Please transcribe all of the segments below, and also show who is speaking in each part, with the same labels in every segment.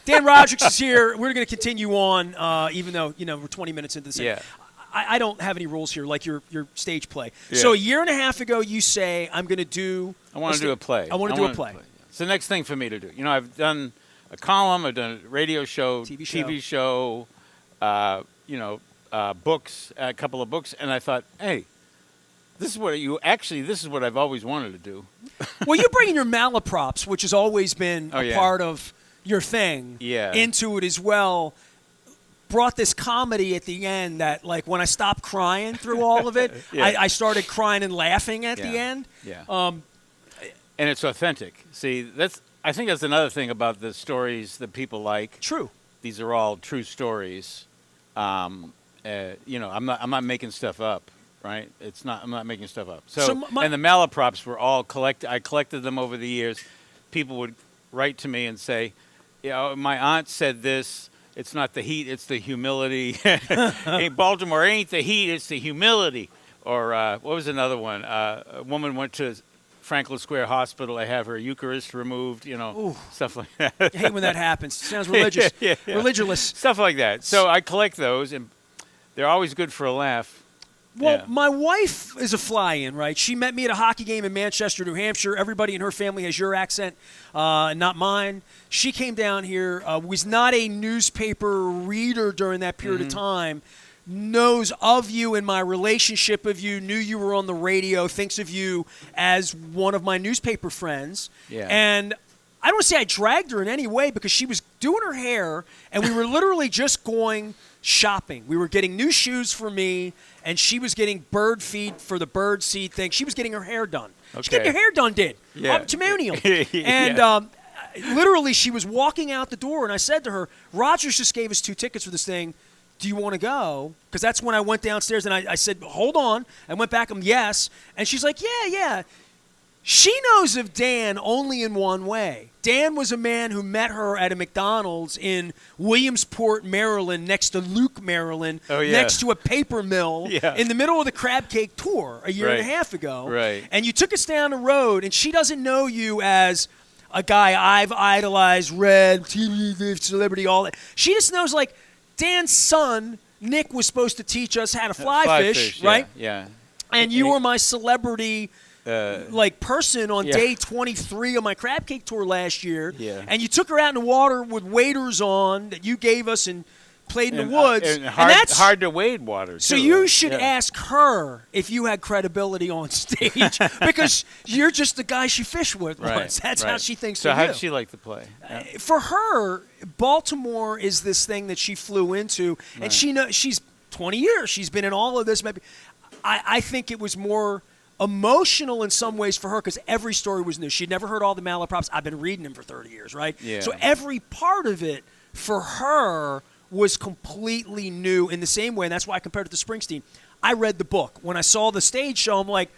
Speaker 1: Dan Rodricks is here. We're going to continue on, even though we're 20 minutes into this.
Speaker 2: Yeah.
Speaker 1: I don't have any rules here, like your stage play.
Speaker 2: Yeah.
Speaker 1: So a year and a half ago, you say, I'm going to do.
Speaker 2: I want to do a play.
Speaker 1: I want to do a play.
Speaker 2: It's the next thing for me to do. I've done a column, I've done a radio show, TV show, books, a couple of books, and I thought, hey, this is what I've always wanted to do.
Speaker 1: Well, you bring in your malaprops, which has always been a part of your thing, into it as well. Brought this comedy at the end that, like, when I stopped crying through all of it, I started crying and laughing at the end.
Speaker 2: Yeah. And it's authentic. See, I think that's another thing about the stories that people like.
Speaker 1: True.
Speaker 2: These are all true stories. I'm not making stuff up, right? I'm not making stuff up. And the malaprops were all I collected them over the years. People would write to me and say, my aunt said this. It's not the heat, it's the humility. Baltimore ain't the heat, it's the humility. Or what was another one? A woman went to Franklin Square Hospital to have her Eucharist removed, stuff like that.
Speaker 1: I hate when that happens. Sounds religious. Religious.
Speaker 2: Stuff like that. So I collect those, and they're always good for a laugh.
Speaker 1: Well, my wife is a fly-in, right? She met me at a hockey game in Manchester, New Hampshire. Everybody in her family has your accent, not mine. She came down here, was not a newspaper reader during that period of time, knows of you and my relationship of you, knew you were on the radio, thinks of you as one of my newspaper friends.
Speaker 2: Yeah.
Speaker 1: And I don't want to say I dragged her in any way because she was doing her hair, and we were literally just going shopping. We were getting new shoes for me, and she was getting bird feed for the bird seed thing. She was getting her hair done.
Speaker 2: Okay.
Speaker 1: She got your hair done, testimonial. And literally, she was walking out the door, and I said to her, Rogers just gave us 2 tickets for this thing. Do you want to go? Because that's when I went downstairs, and I said, hold on. I went back, yes. And she's like, yeah. She knows of Dan only in one way. Dan was a man who met her at a McDonald's in Williamsport, Maryland, next to Luke, Maryland, next to a paper mill, in the middle of the Crab Cake Tour a year and a half ago.
Speaker 2: Right.
Speaker 1: And you took us down the road, and she doesn't know you as a guy I've idolized, read, TV, celebrity, all that. She just knows, like, Dan's son, Nick, was supposed to teach us how to fly fish, right?
Speaker 2: Yeah.
Speaker 1: And you were my celebrity person on day 23 of my crab cake tour last year.
Speaker 2: Yeah.
Speaker 1: And you took her out in the water with waders on that you gave us and played in the woods.
Speaker 2: And that's hard to wade water, too.
Speaker 1: So you should ask her if you had credibility on stage because you're just the guy she fished with once. That's how she thinks of you.
Speaker 2: So how did she like to play?
Speaker 1: For her, Baltimore is this thing that she flew into, and she's 20 years. She's been in all of this. Maybe I think it was more emotional in some ways for her because every story was new. She'd never heard all the malaprops. I've been reading them for 30 years, right?
Speaker 2: Yeah.
Speaker 1: So every part of it for her was completely new in the same way, and that's why I compared it to Springsteen. I read the book. When I saw the stage show, I'm like,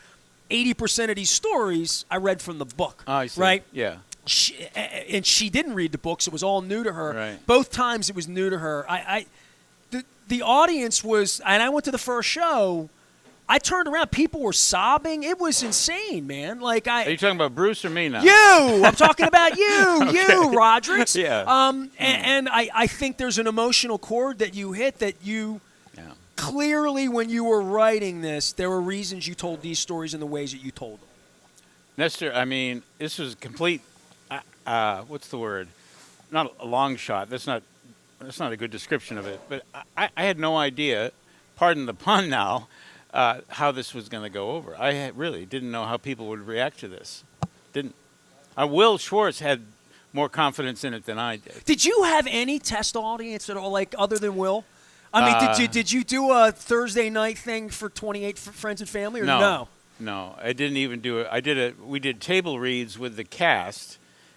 Speaker 1: 80% of these stories I read from the book,
Speaker 2: I see.
Speaker 1: right?
Speaker 2: Yeah.
Speaker 1: She didn't read the books. It was all new to her.
Speaker 2: Right.
Speaker 1: Both times it was new to her. The audience was, and I went to the first show, I turned around. People were sobbing. It was insane, man. Are
Speaker 2: you talking about Bruce or me now?
Speaker 1: You. I'm talking about you. Okay. You, Rodricks.
Speaker 2: Yeah.
Speaker 1: And I think there's an emotional chord that you hit that you clearly, when you were writing this, there were reasons you told these stories in the ways that you told them.
Speaker 2: Nestor, I mean, this was complete. What's the word? Not a long shot. That's not a good description of it. But I had no idea. Pardon the pun now. How this was going to go over. I really didn't know how people would react to this. Didn't. Will Schwartz had more confidence in it than I did.
Speaker 1: Did you have any test audience at all, other than Will? I mean, did you do a Thursday night thing for 28 friends and family, or no?
Speaker 2: No, I didn't even do it. We did table reads with the cast,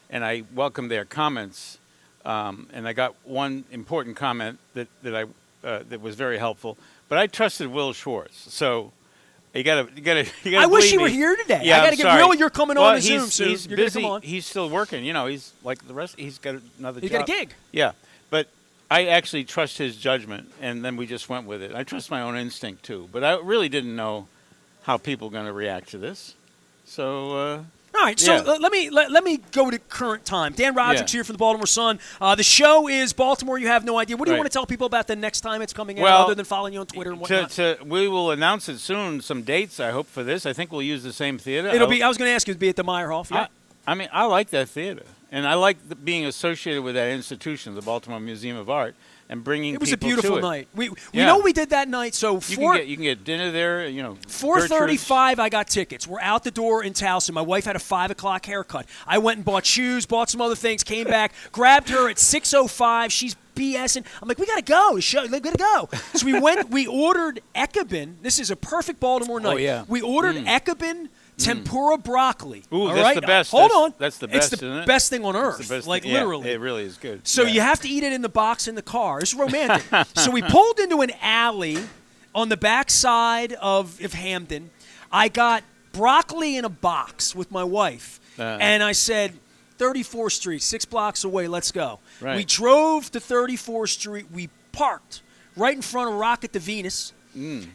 Speaker 2: and I welcomed their comments. And I got one important comment that was very helpful. But I trusted Will Schwartz, so you gotta.
Speaker 1: I wish you were here today.
Speaker 2: Yeah,
Speaker 1: I gotta get Will. You're coming on to Zoom soon.
Speaker 2: He's busy. He's still working. He's like the rest. He's got another job.
Speaker 1: He's got a gig.
Speaker 2: Yeah, but I actually trust his judgment, and then we just went with it. I trust my own instinct too, but I really didn't know how people were going to react to this. So
Speaker 1: All right, so let me go to current time. Dan Rodricks here from the Baltimore Sun. The show is Baltimore. You have no idea. What do you want to tell people about the next time it's coming out, other than following you on Twitter and whatnot?
Speaker 2: We will announce it soon. Some dates, I hope, for this. I think we'll use the same theater.
Speaker 1: It'll be. I was going to ask you to be at the Meyerhoff. Yeah.
Speaker 2: I mean, I like that theater, and I like being associated with that institution, the Baltimore Museum of Art. And bringing
Speaker 1: it was a
Speaker 2: people
Speaker 1: beautiful
Speaker 2: to
Speaker 1: night. We know we did that night. So
Speaker 2: you can get dinner there.
Speaker 1: 4:35. I got tickets. We're out the door in Towson. My wife had a 5 o'clock haircut. I went and bought shoes, bought some other things, came back, grabbed her at 6:05. She's BSing. I'm like, we gotta go. We gotta go. So we went. We ordered Ekabin. This is a perfect Baltimore night.
Speaker 2: Oh yeah.
Speaker 1: We ordered Ekabin. Tempura broccoli.
Speaker 2: Ooh, that's the best.
Speaker 1: Hold on.
Speaker 2: That's the best,
Speaker 1: isn't it?
Speaker 2: It's the
Speaker 1: best thing on earth. Literally.
Speaker 2: It really is good.
Speaker 1: So you have to eat it in the box in the car. It's romantic. So we pulled into an alley on the back side of Hamden. I got broccoli in a box with my wife. And I said, 34th Street, 6 blocks away, let's go.
Speaker 2: Right.
Speaker 1: We drove to 34th Street. We parked right in front of Rocket to Venus.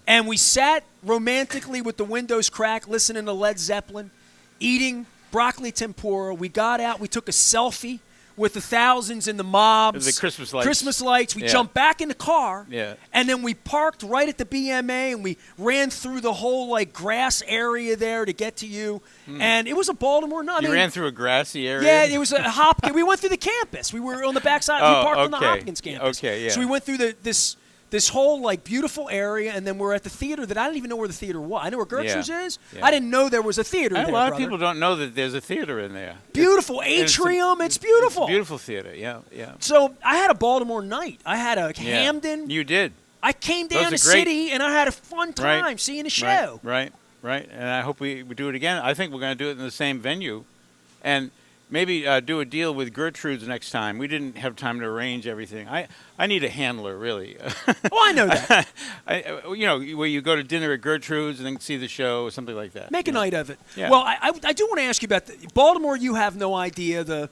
Speaker 1: And we sat romantically with the windows cracked, listening to Led Zeppelin, eating broccoli tempura. We got out. We took a selfie with the thousands in the mobs.
Speaker 2: The Christmas lights.
Speaker 1: We jumped back in the car.
Speaker 2: Yeah.
Speaker 1: And then we parked right at the BMA, and we ran through the whole grass area there to get to you. And it was a Baltimore night.
Speaker 2: You ran through a grassy area?
Speaker 1: Yeah, it was a Hopkins. We went through the campus. We were on the backside. We parked on the Hopkins campus.
Speaker 2: Okay, yeah.
Speaker 1: So we went through this whole beautiful area, and then we're at the theater that I didn't even know where the theater was. I know where Gertrude's is. Yeah. I didn't know there was a theater there.
Speaker 2: A lot of people don't know that there's a theater in there.
Speaker 1: Beautiful atrium. It's beautiful.
Speaker 2: It's a beautiful theater. Yeah.
Speaker 1: So I had a Baltimore night. I had a Hamden.
Speaker 2: You did.
Speaker 1: I came down to city, and I had a fun time seeing the show.
Speaker 2: Right. And I hope we do it again. I think we're going to do it in the same venue, and maybe do a deal with Gertrude's next time. We didn't have time to arrange everything. I need a handler, really.
Speaker 1: I know that.
Speaker 2: Where you go to dinner at Gertrude's and then see the show or something like that.
Speaker 1: Make a night of it.
Speaker 2: Yeah.
Speaker 1: Well, I do want to ask you about Baltimore. You have no idea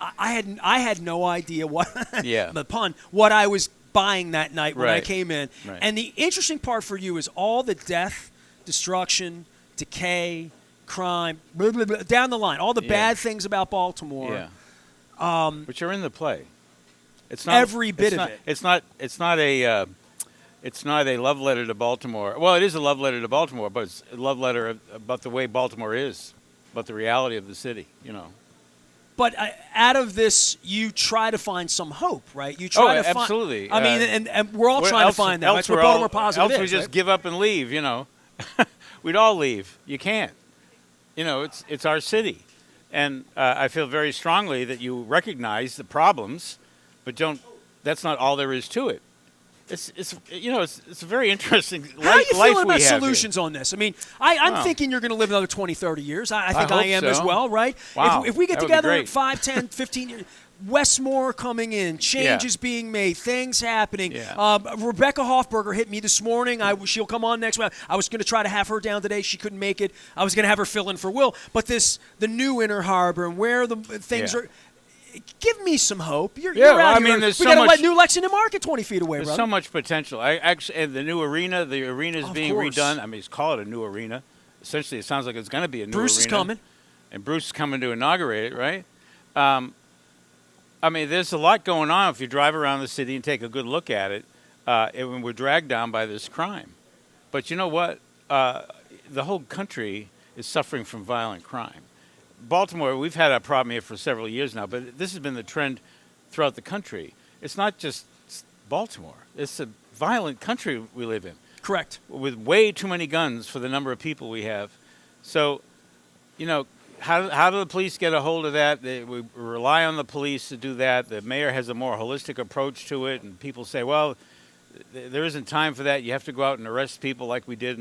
Speaker 1: I had no idea what the pun what I was buying that night when I came in.
Speaker 2: Right.
Speaker 1: And the interesting part for you is all the death, destruction, decay, crime, blah, blah, blah, down the line, all the bad things about Baltimore,
Speaker 2: which are in the play. It's not
Speaker 1: every bit of it.
Speaker 2: It's not a love letter to Baltimore. Well, it is a love letter to Baltimore, but it's a love letter about the way Baltimore is, about the reality of the city.
Speaker 1: But out of this, you try to find some hope, right? You try to find.
Speaker 2: Absolutely.
Speaker 1: I mean, and we're all trying to find that. That's what Baltimore Positive is.
Speaker 2: Else we just give up and leave. We'd all leave. You can't. It's our city, and I feel very strongly that you recognize the problems, but don't. That's not all there is to it. It's a very interesting life we have.
Speaker 1: How are you feeling about solutions on this? I mean, I'm thinking you're going to live another 20, 30 years. I think I am as well, right?
Speaker 2: Wow.
Speaker 1: If we get together in 5, 10, 15 years, Westmore coming in, changes being made, things happening.
Speaker 2: Yeah.
Speaker 1: Rebecca Hoffberger hit me this morning. She'll come on next week. I was going to try to have her down today. She couldn't make it. I was going to have her fill in for Will. But the new Inner Harbor and where the things are. Give me some hope. You're out here.
Speaker 2: There's
Speaker 1: we got to let New Lexington Market 20 feet away,
Speaker 2: There's
Speaker 1: brother.
Speaker 2: so much potential. And the new arena, the arena is being redone. I mean, call it a new arena. Essentially, it sounds like it's going to be a new arena.
Speaker 1: Bruce is coming.
Speaker 2: And Bruce is coming to inaugurate it, right? There's a lot going on if you drive around the city and take a good look at it. We're dragged down by this crime. But you know what? The whole country is suffering from violent crime. Baltimore, we've had a problem here for several years now, but this has been the trend throughout the country. It's not just Baltimore. It's a violent country we live in.
Speaker 1: Correct.
Speaker 2: With way too many guns for the number of people we have. So, how do the police get a hold of that? We rely on the police to do that. The mayor has a more holistic approach to it, and people say, well, there isn't time for that. You have to go out and arrest people like we did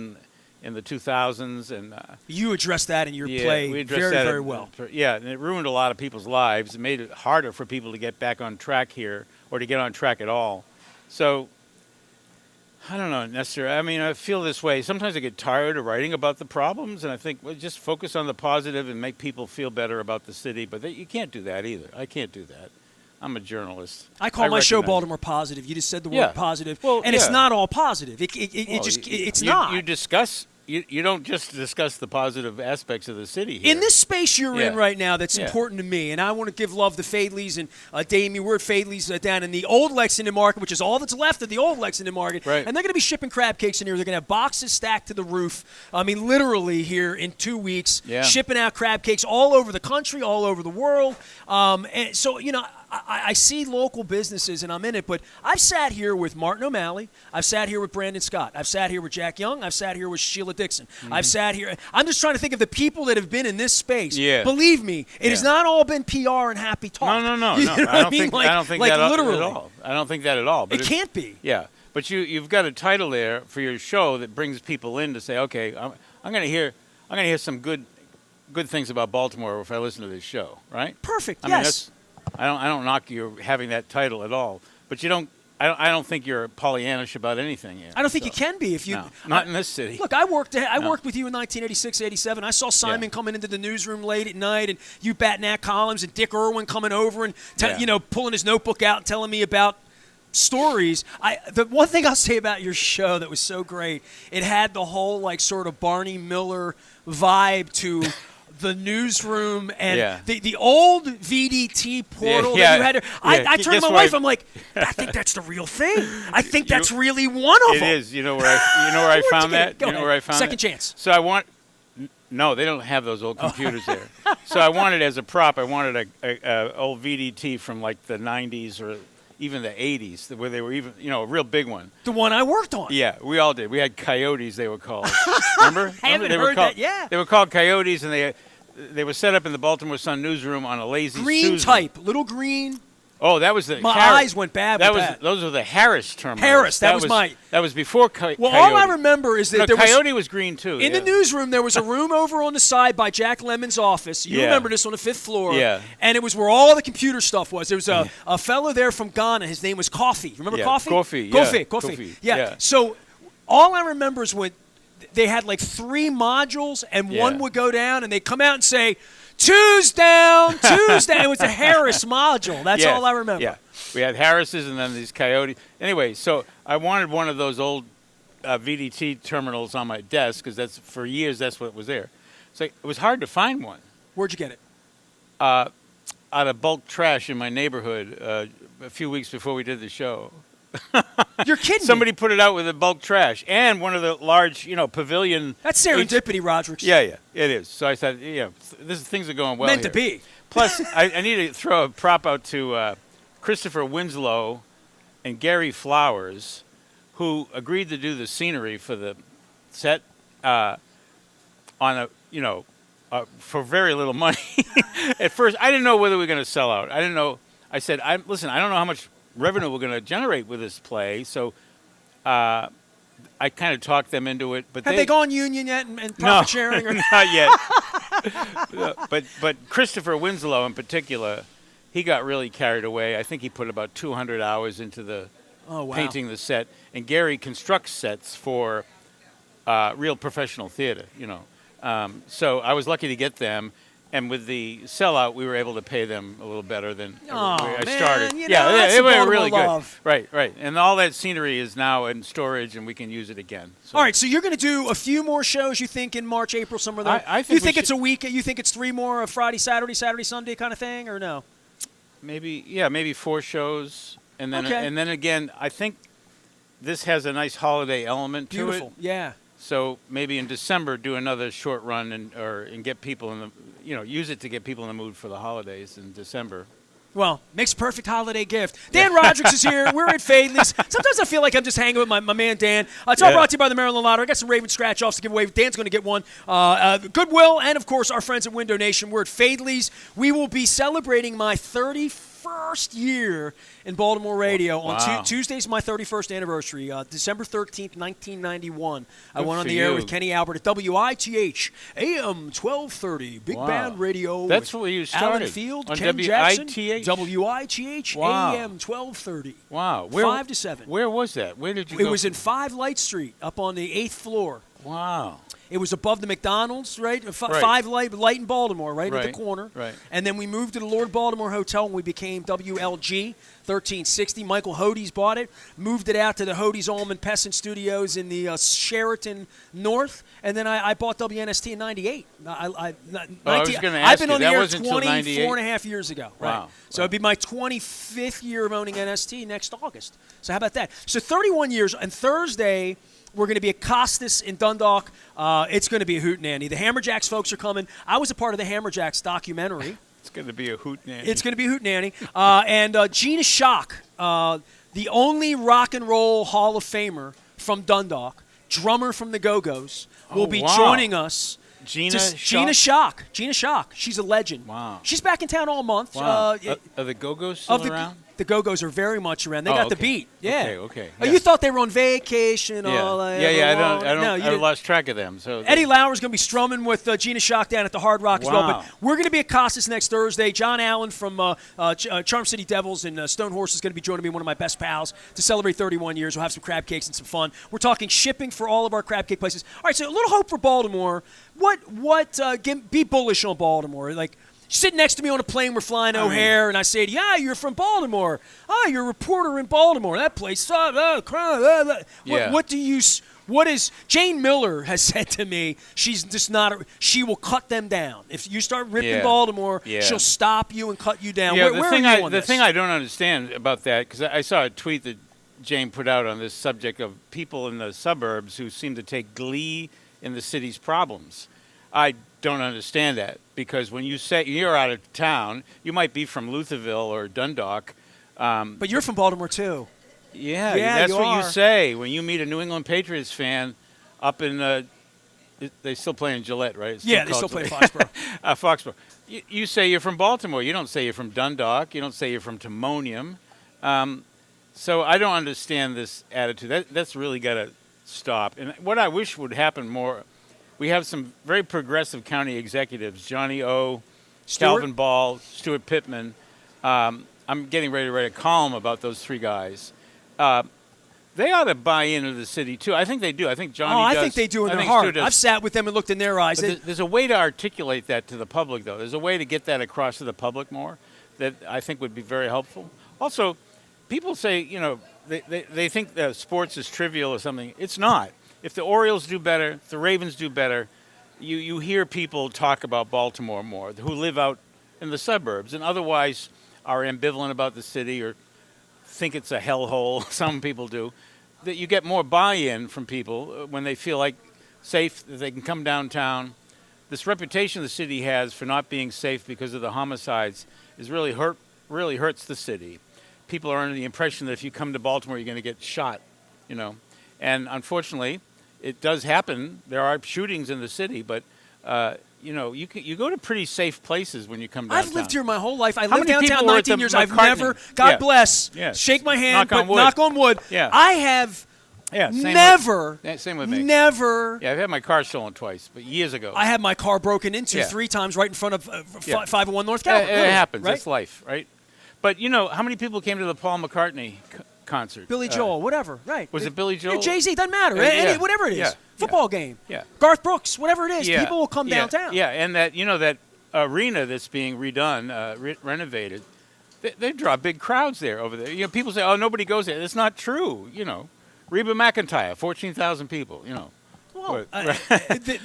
Speaker 2: in the 2000s. And
Speaker 1: you addressed that in your play very, very well.
Speaker 2: Yeah, and it ruined a lot of people's lives. It made it harder for people to get back on track here or to get on track at all. So, I don't know, Nestor. I feel this way. Sometimes I get tired of writing about the problems, and I think, just focus on the positive and make people feel better about the city. But you can't do that either. I can't do that. I'm a journalist.
Speaker 1: I call my show Baltimore Positive. You just said the word positive, and it's not all positive. It's not.
Speaker 2: You discuss you don't just discuss the positive aspects of the city here.
Speaker 1: In this space you're in right now that's important to me, and I want to give love to Fadley's and Damien. We're at Fadley's down in the old Lexington Market, which is all that's left of the old Lexington Market.
Speaker 2: Right.
Speaker 1: And they're going to be shipping crab cakes in here. They're going to have boxes stacked to the roof. I mean, literally here in 2 weeks, shipping out crab cakes all over the country, all over the world. And so, I see local businesses, and I'm in it, but I've sat here with Martin O'Malley. I've sat here with Brandon Scott. I've sat here with Jack Young. I've sat here with Sheila Dixon. I've sat here. I'm just trying to think of the people that have been in this space.
Speaker 2: Yeah.
Speaker 1: Believe me, it has not all been PR and happy talk.
Speaker 2: No.
Speaker 1: You know what I mean?
Speaker 2: I don't think
Speaker 1: like
Speaker 2: that
Speaker 1: literally.
Speaker 2: at all. I don't think that at all. But
Speaker 1: it can't be.
Speaker 2: Yeah, but you've got a title there for your show that brings people in to say, okay, I'm going to hear some good things about Baltimore if I listen to this show, right?
Speaker 1: Perfect.
Speaker 2: I mean, I don't knock you having that title at all, but you don't. I don't think you're Pollyannish about anything here.
Speaker 1: I don't think you can be if you.
Speaker 2: No, not in this city.
Speaker 1: Look, I worked with you in 1986, 87. I saw Simon coming into the newsroom late at night, and you batting at columns, and Dick Irwin coming over and pulling his notebook out and telling me about stories. The one thing I'll say about your show that was so great, it had the whole like sort of Barney Miller vibe to the newsroom and the old VDT portal that you had. I turned to my wife. I'm like, I think that's the real thing. I think that's really one of them.
Speaker 2: It is. You know where I found that?
Speaker 1: You know
Speaker 2: where I found
Speaker 1: Second chance.
Speaker 2: So no, they don't have those old computers there. So I wanted as a prop. I wanted a old VDT from like the 90s or even the 80s, where they were even, a real big one.
Speaker 1: The one I worked on.
Speaker 2: Yeah, we all did. We had coyotes, they were called. Remember?
Speaker 1: I haven't heard that, yeah.
Speaker 2: They were called coyotes, and they were set up in the Baltimore Sun newsroom on a lazy
Speaker 1: green
Speaker 2: Susan.
Speaker 1: type, little green.
Speaker 2: Oh, that was the.
Speaker 1: My eyes went bad with that.
Speaker 2: Those were the Harris terminals.
Speaker 1: Harris, that was my.
Speaker 2: That was before Coyote.
Speaker 1: Well, all I remember is that there
Speaker 2: Coyote was green too.
Speaker 1: In the newsroom, there was a room over on the side by Jack Lemon's office. You remember this on the 5th floor.
Speaker 2: Yeah.
Speaker 1: And it was where all the computer stuff was. There was a fellow there from Ghana. His name was Coffee. Remember Coffee?
Speaker 2: Coffee.
Speaker 1: Yeah. So all I remember is when they had like 3 modules, and one would go down, and they'd come out and say, "Two's down, two's down." It was a Harris module. That's all I remember.
Speaker 2: Yeah. We had Harris's and then these Coyotes. Anyway, so I wanted one of those old VDT terminals on my desk because for years that's what was there. So it was hard to find one.
Speaker 1: Where'd you get it?
Speaker 2: Out of bulk trash in my neighborhood a few weeks before we did the show.
Speaker 1: You're kidding
Speaker 2: Somebody put it out with the bulk trash and one of the large, pavilion.
Speaker 1: That's serendipity, Rodricks.
Speaker 2: Yeah, it is. So I thought, things are going well.
Speaker 1: Meant to be.
Speaker 2: Plus, I need to throw a prop out to Christopher Winslow and Gary Flowers, who agreed to do the scenery for the set for very little money. At first, I didn't know whether we were going to sell out. I didn't know. I said, listen, I don't know how much revenue we're going to generate with this play, so I kind of talked them into it. But
Speaker 1: have they gone union yet and profit sharing? Or?
Speaker 2: Not yet. But Christopher Winslow in particular, he got really carried away. I think he put about 200 hours into the painting the set. And Gary constructs sets for real professional theater, So I was lucky to get them. And with the sellout, we were able to pay them a little better than I started.
Speaker 1: They
Speaker 2: were really
Speaker 1: love.
Speaker 2: Good. Right. And all that scenery is now in storage, and we can use it again. So.
Speaker 1: All right, so you're going to do a few more shows, you think, in March, April, somewhere there?
Speaker 2: I think
Speaker 1: you think it's a week? You think it's 3 more, a Friday, Saturday, Sunday kind of thing, or no?
Speaker 2: Maybe 4 shows. And then again, I think this has a nice holiday element to it.
Speaker 1: Beautiful, yeah.
Speaker 2: So maybe in December, do another short run and get people in the, use it to get people in the mood for the holidays in December.
Speaker 1: Well, makes a perfect holiday gift. Dan Rodricks is here. We're at Fadley's. Sometimes I feel like I'm just hanging with my man Dan. It's all brought to you by the Maryland Lottery. I got some Raven scratch-offs to give away. Dan's going to get one. Goodwill and, of course, our friends at Window Nation. We're at Fadley's. We will be celebrating my 31st year in Baltimore radio. On Tuesday's my 31st anniversary, December 13th, 1991. I went on the air with Kenny Albert at WITH, AM 1230, Big Band Radio.
Speaker 2: That's where you started.
Speaker 1: Allen Field,
Speaker 2: on
Speaker 1: Ken
Speaker 2: Jackson.
Speaker 1: WITH, AM 1230.
Speaker 2: Wow.
Speaker 1: 5 to 7.
Speaker 2: Where was that? Where did you go?
Speaker 1: It was in 5 Light Street, up on the 8th floor.
Speaker 2: Wow.
Speaker 1: It was above the McDonald's, right?
Speaker 2: Right.
Speaker 1: 5 Light in Baltimore, right at the corner.
Speaker 2: Right.
Speaker 1: And then we moved to the Lord Baltimore Hotel, and we became WLG 1360. Michael Hodes bought it, moved it out to the Hodes Allman Pessin Studios in the Sheraton North, and then I bought WNST in '98.
Speaker 2: I was going to ask
Speaker 1: I've been
Speaker 2: you,
Speaker 1: on the
Speaker 2: that
Speaker 1: air
Speaker 2: wasn't until
Speaker 1: 24 and a half years ago.
Speaker 2: Wow.
Speaker 1: Right. So it'd be my 25th year of owning NST next August. So how about that? So 31 years, and Thursday we're going to be at Costas in Dundalk. It's going to be a hootenanny. The Hammerjacks folks are coming. I was a part of the Hammerjacks documentary.
Speaker 2: It's going to be a hootenanny.
Speaker 1: It's going to be a hootenanny. And Gina Schock, the only rock and roll Hall of Famer from Dundalk, drummer from the Go-Go's, will be joining us.
Speaker 2: Gina
Speaker 1: Schock. Gina Schock. She's a legend.
Speaker 2: Wow.
Speaker 1: She's back in town all month.
Speaker 2: Wow. Are the Go-Go's still around?
Speaker 1: The Go-Go's are very much around. They got the beat. Yeah.
Speaker 2: Okay.
Speaker 1: Oh, you thought they were on vacation?
Speaker 2: I lost track of them. So
Speaker 1: Eddie Lauer's going to be strumming with Gina Schock down at the Hard Rock as well. But we're going to be at Costas next Thursday. John Allen from Charm City Devils and Stone Horse is going to be joining me, one of my best pals, to celebrate 31 years. We'll have some crab cakes and some fun. We're talking shipping for all of our crab cake places. All right, so a little hope for Baltimore. Be bullish on Baltimore. Like, sitting next to me on a plane, we're flying O'Hare, and I said, "Yeah, you're from Baltimore. Oh, you're a reporter in Baltimore. That place. What is Jane Miller has said to me? She's just not. She will cut them down if you start ripping Baltimore. She'll stop you and cut you down.
Speaker 2: Yeah,
Speaker 1: where are you on
Speaker 2: the
Speaker 1: this?
Speaker 2: thing I don't understand about that, because I saw a tweet that Jane put out on this subject of people in the suburbs who seem to take glee in the city's problems. I don't understand that, because when you say you're out of town, you might be from Lutherville or Dundalk.
Speaker 1: But you're from Baltimore, too.
Speaker 2: Yeah, that's what you say when you meet a New England Patriots fan up in they still play in Gillette, right?
Speaker 1: They still play Foxborough.
Speaker 2: Foxborough. You say you're from Baltimore. You don't say you're from Dundalk. You don't say you're from Timonium. So I don't understand this attitude. That's really got to stop. And what I wish would happen more, we have some very progressive county executives, Johnny O, Calvin Ball, Stuart Pittman. I'm getting ready to write a column about those 3 guys. They ought to buy into the city, too. I think they do. I think Johnny does.
Speaker 1: I think they do in their heart. I've sat with them and looked in their eyes.
Speaker 2: There's a way to articulate that to the public, though. There's a way to get that across to the public more that I think would be very helpful. Also, people say, they think that sports is trivial or something. It's not. If the Orioles do better, if the Ravens do better, you hear people talk about Baltimore more, who live out in the suburbs and otherwise are ambivalent about the city or think it's a hellhole. Some people do. That you get more buy-in from people when they feel like safe, that they can come downtown. This reputation the city has for not being safe because of the homicides is really hurts the city. People are under the impression that if you come to Baltimore, you're going to get shot, And unfortunately, it does happen. There are shootings in the city, but you go to pretty safe places when you come downtown.
Speaker 1: I've lived here my whole life. I lived downtown 19 years. I've never, God bless, shake my hand, knock on wood.
Speaker 2: Yeah.
Speaker 1: I have
Speaker 2: same with me.
Speaker 1: Never.
Speaker 2: Yeah, I've had my car stolen twice, but years ago.
Speaker 1: I had my car broken into 3 times right in front of 501 North Calvert.
Speaker 2: It happens.
Speaker 1: Right?
Speaker 2: That's life, right? But how many people came to the Paul McCartney concert?
Speaker 1: Billy Joel, whatever, right?
Speaker 2: Was it Billy Joel?
Speaker 1: Yeah, Jay-Z, doesn't matter. Whatever it is. Football game.
Speaker 2: Yeah.
Speaker 1: Garth Brooks, whatever it is. People will come downtown.
Speaker 2: Yeah, and that arena that's being redone, renovated, they draw big crowds there over there. People say, "Oh, nobody goes there." It's not true. Reba McEntire, 14,000 people.
Speaker 1: Well,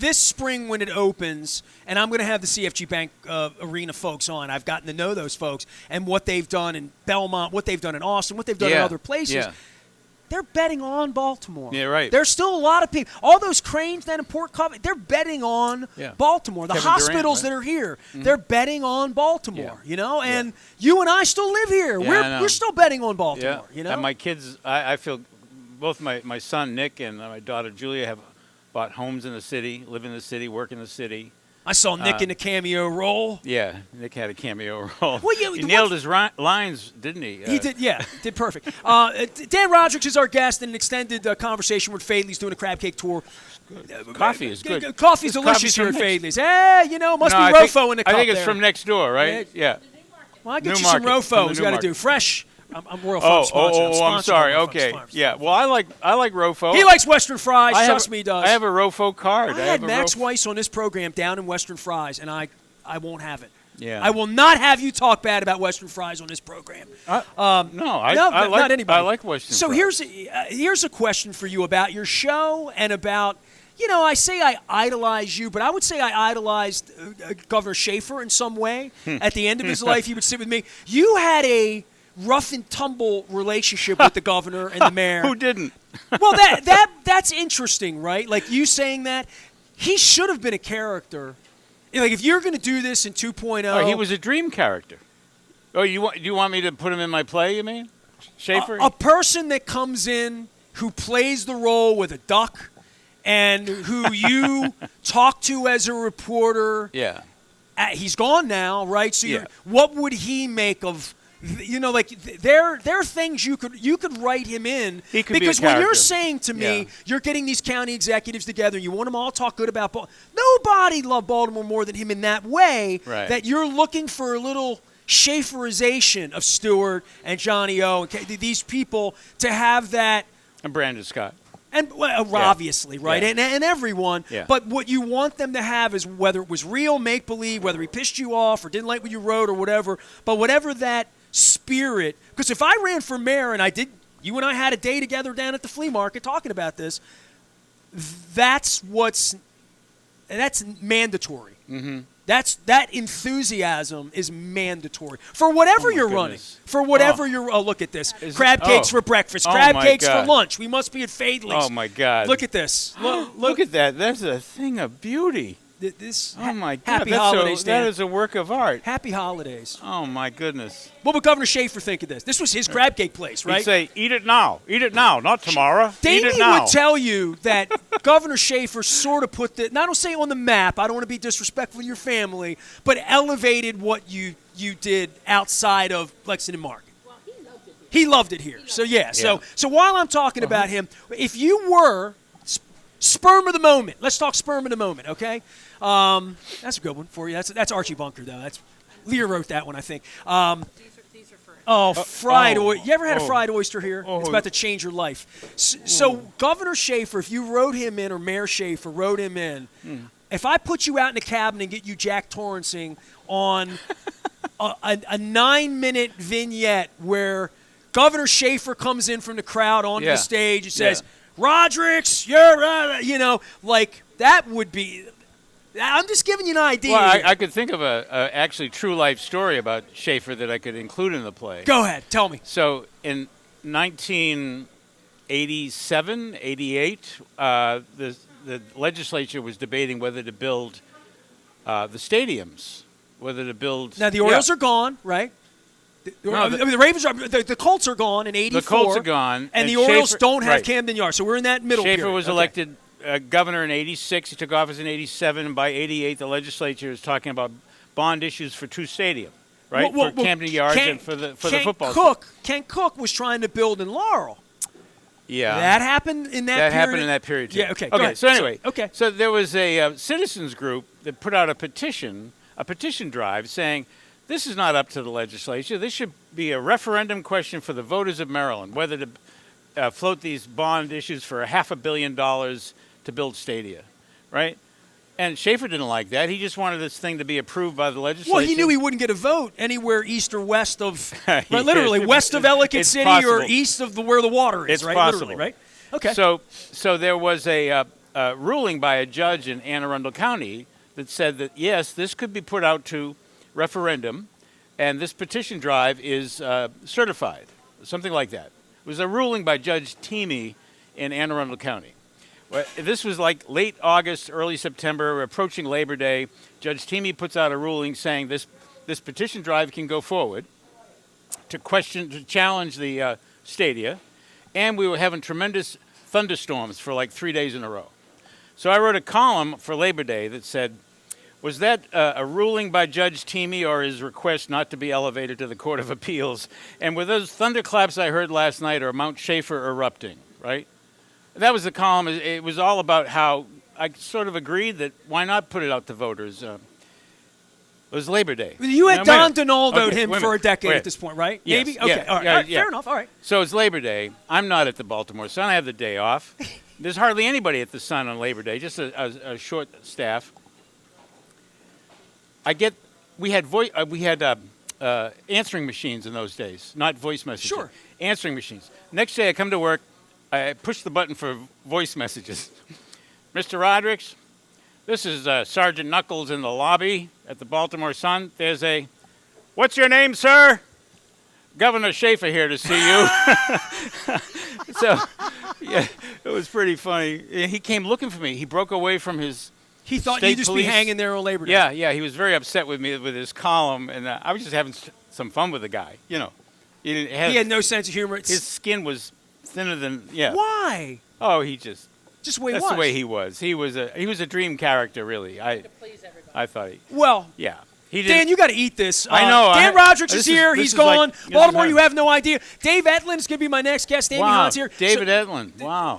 Speaker 1: this spring when it opens, and I'm going to have the CFG Bank Arena folks on. I've gotten to know those folks and what they've done in Belmont, what they've done in Austin, what they've done in other places.
Speaker 2: Yeah.
Speaker 1: They're betting on Baltimore.
Speaker 2: Yeah, right.
Speaker 1: There's still a lot of people. All those cranes down in Port Covington, they're betting on Baltimore. The hospitals that are here, they're betting on Baltimore. And you and I still live here. We're still betting on Baltimore.
Speaker 2: And my kids, I feel both my son Nick and my daughter Julia have bought homes in the city, live in the city, work in the city. I
Speaker 1: saw Nick in a cameo role.
Speaker 2: Yeah, Nick had a cameo role.
Speaker 1: Well,
Speaker 2: he nailed his lines, didn't he?
Speaker 1: He did, did perfect. Dan Rodricks is our guest in an extended conversation with Fadley's doing a crab cake tour.
Speaker 2: Coffee is good.
Speaker 1: Coffee's delicious here at Fadley's. Hey, must be Rofo in the cup
Speaker 2: I think it's
Speaker 1: there.
Speaker 2: from next door, right? Yeah.
Speaker 1: Well, I'll get you some Rofo. He's got to do fresh I'm Royal Farms sponsor.
Speaker 2: I'm sorry.
Speaker 1: Royal
Speaker 2: Okay.
Speaker 1: Farms.
Speaker 2: Yeah. Well, I like Rofo.
Speaker 1: He likes Western Fries. Trust me, he does.
Speaker 2: I have a Rofo card.
Speaker 1: I had Max Weiss on this program down in Western Fries, and I won't have it.
Speaker 2: Yeah.
Speaker 1: I will not have you talk bad about Western Fries on this program.
Speaker 2: I like
Speaker 1: anybody.
Speaker 2: I like Western
Speaker 1: Fries. So
Speaker 2: Fries.
Speaker 1: here's a question for you about your show and about, I say I idolize you, but I would say I idolized Governor Schaefer in some way. At the end of his life, he would sit with me. You had a rough and tumble relationship with the governor and the mayor.
Speaker 2: Who didn't?
Speaker 1: Well, that's interesting, right? Like you saying that. He should have been a character. Like if you're going to do this in 2.0.
Speaker 2: Oh, he was a dream character. Oh, you want me to put him in my play, you mean? Schaefer?
Speaker 1: A person that comes in who plays the role with a duck and who you talk to as a reporter.
Speaker 2: Yeah.
Speaker 1: He's gone now, right? So
Speaker 2: yeah.
Speaker 1: What would he make of there are things you could write him in,
Speaker 2: he could
Speaker 1: because
Speaker 2: be a
Speaker 1: when you're saying to me you're getting these county executives together, you want them all to talk good about Baltimore. Nobody loved Baltimore more than him in that way.
Speaker 2: Right.
Speaker 1: That you're looking for a little Schaeferization of Stewart and Johnny O and these people to have that.
Speaker 2: And Brandon Scott.
Speaker 1: And obviously, right?
Speaker 2: Yeah.
Speaker 1: And everyone.
Speaker 2: Yeah.
Speaker 1: But what you want them to have is, whether it was real make-believe, whether he pissed you off or didn't like what you wrote or whatever, but whatever that spirit. Because if I ran for mayor and you and I had a day together down at the flea market talking about this, that's mandatory.
Speaker 2: Mm-hmm.
Speaker 1: That enthusiasm is mandatory for whatever you're running. For whatever you're. Oh, look at this! Crab cakes for breakfast. Crab cakes for lunch. We must be at Fadley's.
Speaker 2: Oh my God!
Speaker 1: Look at this!
Speaker 2: Look at that! That's a thing of beauty.
Speaker 1: Oh
Speaker 2: my God!
Speaker 1: Happy holidays, Dan.
Speaker 2: That is a work of art.
Speaker 1: Happy holidays.
Speaker 2: Oh my goodness!
Speaker 1: What would Governor Schaefer think of this? This was his crab cake place, right?
Speaker 2: He'd say, "Eat it now. Eat it now, not tomorrow.
Speaker 1: Davey
Speaker 2: Eat it now."
Speaker 1: would tell you that Governor Schaefer sort of put I don't say on the map. I don't want to be disrespectful to your family, but elevated what you did outside of Lexington Market.
Speaker 3: Well,
Speaker 1: he loved it here. So So while I'm talking about him, if you were sperm of the moment, let's talk sperm of the moment, okay? That's a good one for you. That's Archie Bunker, though. Lear wrote that one, I think.
Speaker 3: these are for
Speaker 1: Fried oyster. You ever had a fried oyster here? It's about to change your life. So Governor Schaefer, if you wrote him in, or Mayor Schaefer wrote him in, if I put you out in a cabin and get you Jack Torrancing on a 9-minute vignette where Governor Schaefer comes in from the crowd onto the stage and says, Rodricks, you're, like that would be. I'm just giving you an idea.
Speaker 2: Well, I could think of a actually true life story about Schaefer that I could include in the play.
Speaker 1: Go ahead, tell me.
Speaker 2: So in 1987, 88, the legislature was debating whether to build the stadiums, whether to build.
Speaker 1: Now the Orioles are gone, right? The Ravens are. The Colts are gone in '84.
Speaker 2: The Colts are gone,
Speaker 1: and the Orioles
Speaker 2: Schaefer,
Speaker 1: don't have Camden Yards. So we're in that middle.
Speaker 2: Schaefer
Speaker 1: period.
Speaker 2: was elected governor in '86. He took office in '87, and by '88, the legislature is talking about bond issues for True Stadium, right? For Camden Yards and for the football.
Speaker 1: Ken Cook was trying to build in Laurel.
Speaker 2: Yeah,
Speaker 1: that happened in that.
Speaker 2: That happened in that period too.
Speaker 1: Yeah. Okay.
Speaker 2: Okay. So anyway,
Speaker 1: so
Speaker 2: there was a citizens group that put out a petition drive saying, this is not up to the legislature. This should be a referendum question for the voters of Maryland, whether to float these bond issues for $500 million to build stadia, right? And Schaefer didn't like that. He just wanted this thing to be approved by the legislature.
Speaker 1: Well, he knew he wouldn't get a vote anywhere east or west of, right, literally west of Ellicott City possible. Or east of where the water is,
Speaker 2: it's
Speaker 1: right?
Speaker 2: Possible.
Speaker 1: Literally, right? Okay.
Speaker 2: So there was a ruling by a judge in Anne Arundel County that said that, yes, this could be put out to referendum, and this petition drive is certified, something like that. It was a ruling by Judge Teamy in Anne Arundel County. Well, this was like late August, early September, approaching Labor Day. Judge Teamy puts out a ruling saying this petition drive can go forward to challenge the stadia, and we were having tremendous thunderstorms for like 3 days in a row. So I wrote a column for Labor Day that said, was that a ruling by Judge Teamy or his request not to be elevated to the Court of Appeals? And were those thunderclaps I heard last night or Mount Schaefer erupting, right? That was the column. It was all about how I sort of agreed that why not put it out to voters. It was Labor Day.
Speaker 1: You had Don Donaldo'd
Speaker 2: okay,
Speaker 1: him for a decade at this point, right?
Speaker 2: Yes.
Speaker 1: Maybe? Okay.
Speaker 2: Yeah.
Speaker 1: All right.
Speaker 2: Yeah,
Speaker 1: All right.
Speaker 2: yeah.
Speaker 1: Fair enough. All right.
Speaker 2: So it's Labor Day. I'm not at the Baltimore Sun. I have the day off. There's hardly anybody at the Sun on Labor Day, just a short staff. We had answering machines in those days, not voice messages.
Speaker 1: Sure.
Speaker 2: Answering machines. Next day I come to work, I push the button for voice messages. Mr. Rodricks, this is Sergeant Knuckles in the lobby at the Baltimore Sun. There's what's your name, sir? Governor Schaefer here to see you. So, yeah, it was pretty funny. He came looking for me. He broke away from his
Speaker 1: He thought
Speaker 2: state
Speaker 1: you'd just
Speaker 2: police.
Speaker 1: be hanging there on Labor Day.
Speaker 2: Yeah, he was very upset with me with his column, and I was just having some fun with the guy, you know.
Speaker 1: He had no sense of humor.
Speaker 2: His skin was thinner than,
Speaker 1: Why?
Speaker 2: Oh, he just
Speaker 1: the way he
Speaker 2: that's
Speaker 1: was.
Speaker 2: the way he was. He was a dream character, really.
Speaker 3: To please everybody.
Speaker 2: I thought
Speaker 1: Well,
Speaker 2: yeah.
Speaker 1: Dan, you got to eat this.
Speaker 2: I know.
Speaker 1: Dan Rodricks is here. He's gone.
Speaker 2: Like,
Speaker 1: Baltimore, you have no idea. Dave Etlin's going to be my next guest. Davey Hahn's here.
Speaker 2: David Etlin. Wow.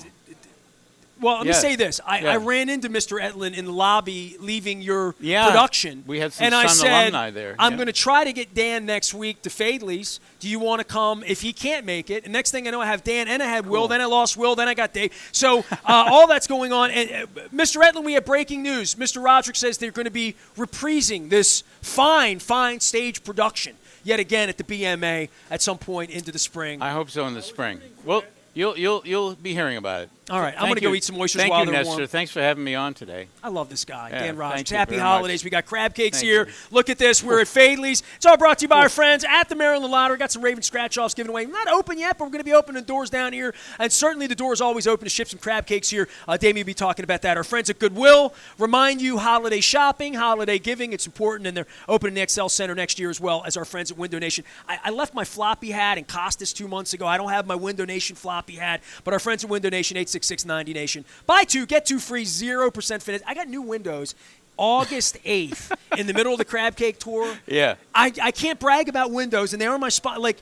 Speaker 1: Well, let me
Speaker 2: Yes.
Speaker 1: say this. I
Speaker 2: Yeah.
Speaker 1: ran into Mr. Etlin in the lobby leaving your
Speaker 2: Yeah.
Speaker 1: production.
Speaker 2: We had some
Speaker 1: and I
Speaker 2: Sun
Speaker 1: said,
Speaker 2: alumni there.
Speaker 1: I'm
Speaker 2: Yeah.
Speaker 1: going to try to get Dan next week to Fadley's. Do you want to come if he can't make it? And next thing I know, I have Dan and I had Will. Then I lost Will. Then I got Dave. So all that's going on. And Mr. Etlin, we have breaking news. Mr. Rodricks says they're going to be reprising this fine stage production yet again at the BMA at some point into the spring.
Speaker 2: I hope so in the spring. Well, you'll be hearing about it.
Speaker 1: All right, I'm going to go eat some oysters
Speaker 2: Thank
Speaker 1: while
Speaker 2: you,
Speaker 1: they're
Speaker 2: Nestor.
Speaker 1: warm.
Speaker 2: Thanks for having me on today.
Speaker 1: I love this guy,
Speaker 2: Yeah,
Speaker 1: Dan Rodricks.
Speaker 2: thank you
Speaker 1: Happy
Speaker 2: very
Speaker 1: holidays.
Speaker 2: much.
Speaker 1: We got crab cakes
Speaker 2: Thank
Speaker 1: here.
Speaker 2: you.
Speaker 1: Look at this. We're at Fadley's. It's all brought to you by our friends at the Maryland Lottery. Got some Raven scratch-offs given away. Not open yet, but we're going to be opening doors down here. And certainly the door is always open to ship some crab cakes here. Damien will be talking about that. Our friends at Goodwill remind you holiday shopping, holiday giving. It's important, and they're opening the XL Center next year as well as our friends at Window Nation. I left my floppy hat in Costas 2 months ago. I don't have my Window Nation floppy hat, but our friends at Window Nation, 866-90Nation. Buy two, get two free, 0% finish. I got new windows August 8th in the middle of the crab cake tour.
Speaker 2: Yeah.
Speaker 1: I can't brag about windows, and they're on my spot. Like,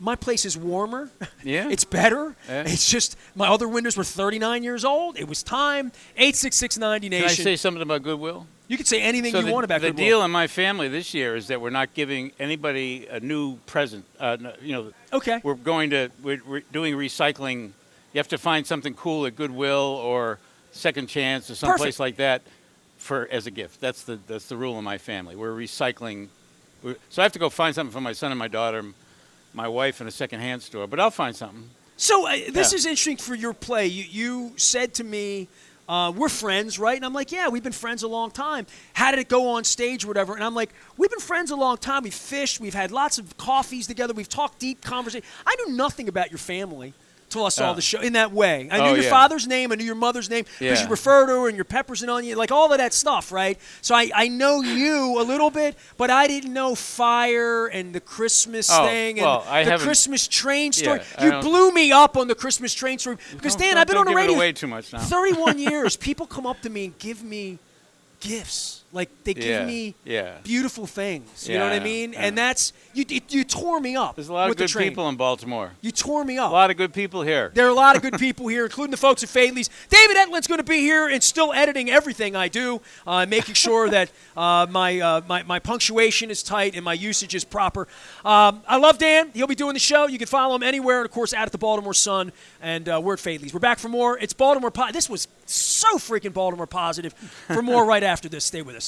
Speaker 1: my place is warmer.
Speaker 2: Yeah.
Speaker 1: It's better.
Speaker 2: Yeah.
Speaker 1: It's just my other windows were 39 years old. It was time. 866-90Nation.
Speaker 2: Can I say something about Goodwill?
Speaker 1: You can say anything
Speaker 2: So
Speaker 1: you want about
Speaker 2: the
Speaker 1: Goodwill.
Speaker 2: deal in my family this year is that we're not giving anybody a new present.
Speaker 1: Okay.
Speaker 2: We're doing recycling. You have to find something cool at Goodwill or Second Chance or someplace
Speaker 1: Perfect.
Speaker 2: like that as a gift. That's the rule in my family. We're recycling. So I have to go find something for my son and my daughter, my wife, in a secondhand store. But I'll find something.
Speaker 1: So this is interesting for your play. You said to me, we're friends, right? And I'm like, yeah, we've been friends a long time. How did it go on stage or whatever? And I'm like, we've been friends a long time. We've fished. We've had lots of coffees together. We've talked deep conversation. I knew nothing about your family until I saw the show in that way. I knew your father's name. I knew your mother's name because you refer to her and your peppers and onion, like all of that stuff, right? So I know you a little bit, but I didn't know fire and the Christmas thing and the Christmas train story. You blew me up on the Christmas train story because, Dan, I've been on the radio
Speaker 2: give it away too much now.
Speaker 1: 31 years. People come up to me and give me gifts. Like, they give me beautiful things. You know what I mean?
Speaker 2: Yeah.
Speaker 1: And that's you tore me up.
Speaker 2: There's a lot
Speaker 1: with
Speaker 2: of good
Speaker 1: the train.
Speaker 2: people in Baltimore.
Speaker 1: You tore me up.
Speaker 2: A lot of good people here.
Speaker 1: There are a lot of good people here, including the folks at Fadley's. David Etlin's going to be here and still editing everything I do, making sure that my punctuation is tight and my usage is proper. I love Dan. He'll be doing the show. You can follow him anywhere, and, of course, at the Baltimore Sun. And we're at Fadley's. We're back for more. It's Baltimore. This was so freaking Baltimore positive. For more right after this. Stay with us.